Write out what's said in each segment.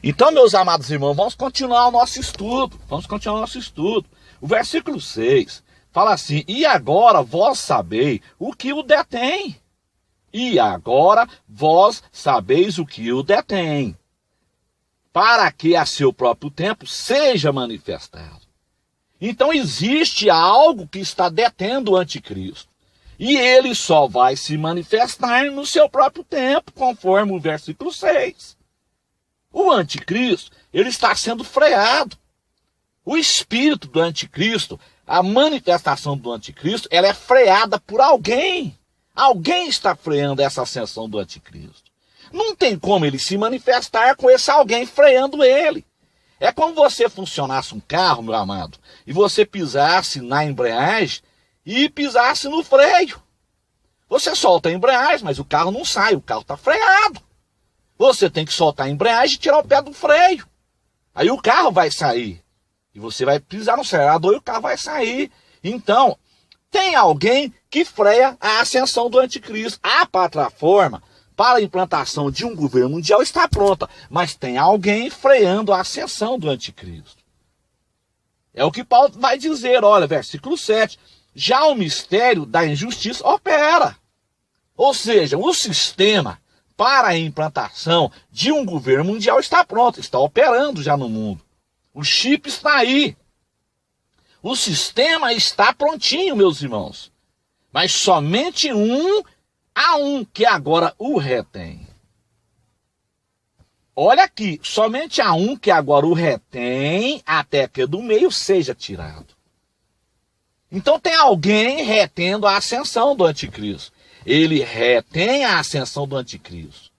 Então, meus amados irmãos, vamos continuar o nosso estudo. O versículo 6 fala assim: e agora vós sabeis o que o detém. E agora vós sabeis o que o detém, para que a seu próprio tempo seja manifestado. Então existe algo que está detendo o anticristo. E ele só vai se manifestar no seu próprio tempo, conforme o versículo 6. O anticristo, ele está sendo freado. O espírito do anticristo, a manifestação do anticristo, ela é freada por alguém. Alguém está freando essa ascensão do anticristo. Não tem como ele se manifestar com esse alguém freando ele. É como você funcionasse um carro, meu amado, e você pisasse na embreagem e pisasse no freio. Você solta a embreagem, mas o carro não sai, o carro está freado. Você tem que soltar a embreagem e tirar o pé do freio. Aí o carro vai sair. E você vai pisar no acelerador e o carro vai sair. Então, tem alguém que freia a ascensão do anticristo. A plataforma para a implantação de um governo mundial está pronta, mas tem alguém freando a ascensão do anticristo. É o que Paulo vai dizer, olha, versículo 7. Já o mistério da injustiça opera. Ou seja, o sistema para a implantação de um governo mundial está pronto, está operando já no mundo. O chip está aí. O sistema está prontinho, meus irmãos. Mas somente há um que agora o retém. Olha aqui, somente há um que agora o retém até que do meio seja tirado. Então tem alguém retendo a ascensão do anticristo. Ele retém a ascensão do anticristo.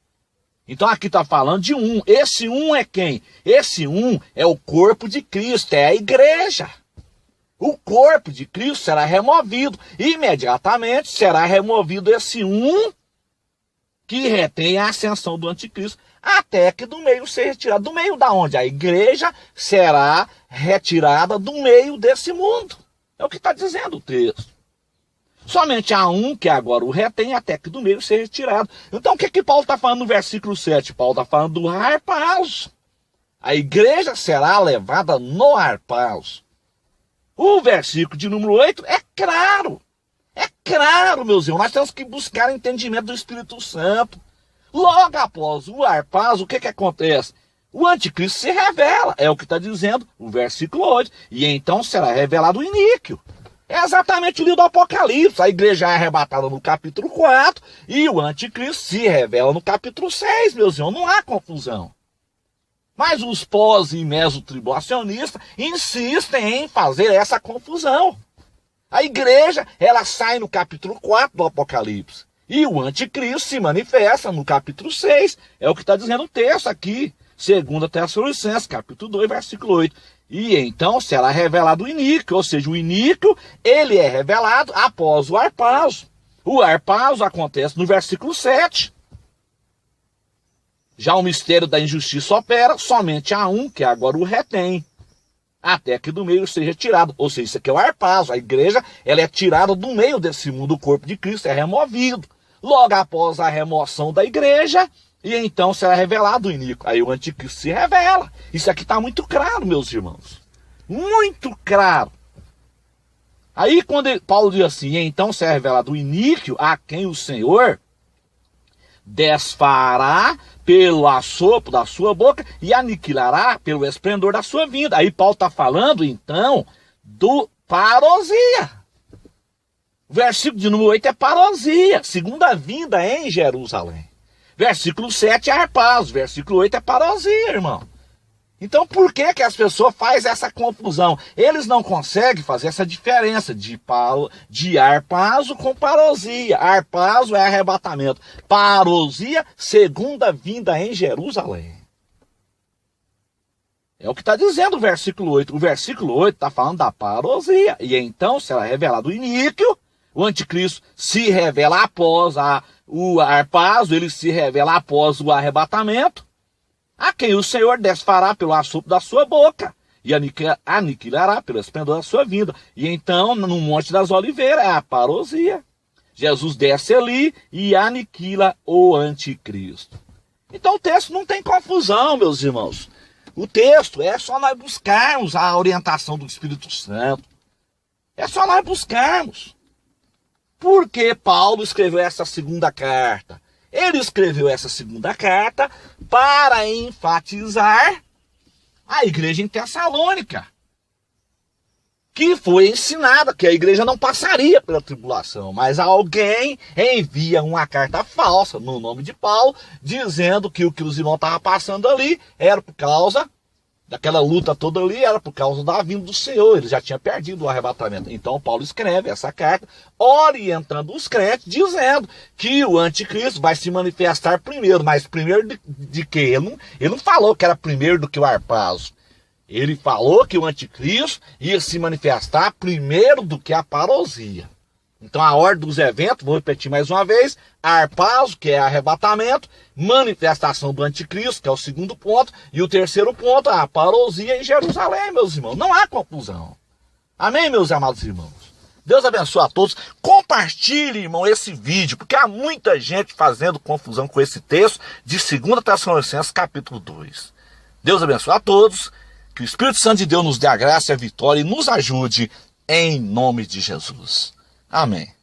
Então aqui está falando de um. Esse um é quem? Esse um é o corpo de Cristo, é a igreja. O corpo de Cristo será removido. Imediatamente será removido esse um que retém a ascensão do anticristo, até que do meio seja retirado. Do meio da onde? A igreja será retirada do meio desse mundo. É o que está dizendo o texto. Somente há um que agora o retém até que do meio seja retirado. Então o que Paulo está falando no versículo 7? Paulo está falando do harpazo. A igreja será levada no harpazo. O versículo de número 8 é claro. É claro, meus irmãos. Nós temos que buscar entendimento do Espírito Santo. Logo após o harpazo, o que acontece? O anticristo se revela. É o que está dizendo o versículo 8. E então será revelado o iníquo. É exatamente o livro do Apocalipse. A igreja é arrebatada no capítulo 4 e o anticristo se revela no capítulo 6, meus irmãos. Não há confusão. Mas os pós e mesotribulacionistas insistem em fazer essa confusão. A igreja, ela sai no capítulo 4 do Apocalipse. E o anticristo se manifesta no capítulo 6. É o que está dizendo o texto aqui. 2 Tessalonicenses, capítulo 2, versículo 8. E então será revelado o iníquo, ou seja, o iníquo, ele é revelado após o harpazo. O harpazo acontece no versículo 7. Já o mistério da injustiça opera, somente há um que agora o retém, até que do meio seja tirado. Ou seja, isso aqui é o harpazo. A igreja, ela é tirada do meio desse mundo, o corpo de Cristo é removido. Logo após a remoção da igreja, e então será revelado o iníquo. Aí o anticristo se revela. Isso aqui está muito claro, meus irmãos. Muito claro. Aí quando Paulo diz assim, e então será revelado o iníquo a quem o Senhor desfará pelo assopro da sua boca e aniquilará pelo esplendor da sua vinda. Aí Paulo está falando, então, do parousia. O versículo de número 8 é parousia, segunda vinda em Jerusalém. Versículo 7 é harpazo, versículo 8 é parousia, irmão. Então por que as pessoas fazem essa confusão? Eles não conseguem fazer essa diferença de harpazo com parousia. Harpazo é arrebatamento. Parousia, segunda vinda em Jerusalém. É o que está dizendo o versículo 8. O versículo 8 está falando da parousia. E então será revelado o iníquo. O anticristo se revela após o harpazo, ele se revela após o arrebatamento. A quem o Senhor desfará pelo assopro da sua boca e aniquilará pelo esplendor da sua vinda. E então, no Monte das Oliveiras, é a parousia. Jesus desce ali e aniquila o anticristo. Então o texto não tem confusão, meus irmãos. o texto, é só nós buscarmos a orientação do Espírito Santo. É só nós buscarmos. Por que Paulo escreveu essa segunda carta? Ele escreveu essa segunda carta para enfatizar a igreja em Tessalônica, que foi ensinada que a igreja não passaria pela tribulação, mas alguém envia uma carta falsa no nome de Paulo, dizendo que o que os irmãos estavam passando ali era por causa daquela luta toda ali, era por causa da vinda do Senhor, ele já tinha perdido o arrebatamento. Então Paulo escreve essa carta orientando os crentes, dizendo que o anticristo vai se manifestar primeiro, mas primeiro de quê? Ele não falou que era primeiro do que o arpazo. Ele falou que o anticristo ia se manifestar primeiro do que a parousia. Então a ordem dos eventos, vou repetir mais uma vez, arpazo, que é arrebatamento, manifestação do anticristo, que é o segundo ponto, e o terceiro ponto, a parousia em Jerusalém, meus irmãos. Não há confusão. Amém, meus amados irmãos? Deus abençoe a todos. Compartilhe, irmão, esse vídeo, porque há muita gente fazendo confusão com esse texto de 2 Tessalonicenses, capítulo 2. Deus abençoe a todos. Que o Espírito Santo de Deus nos dê a graça e a vitória e nos ajude em nome de Jesus. Amém.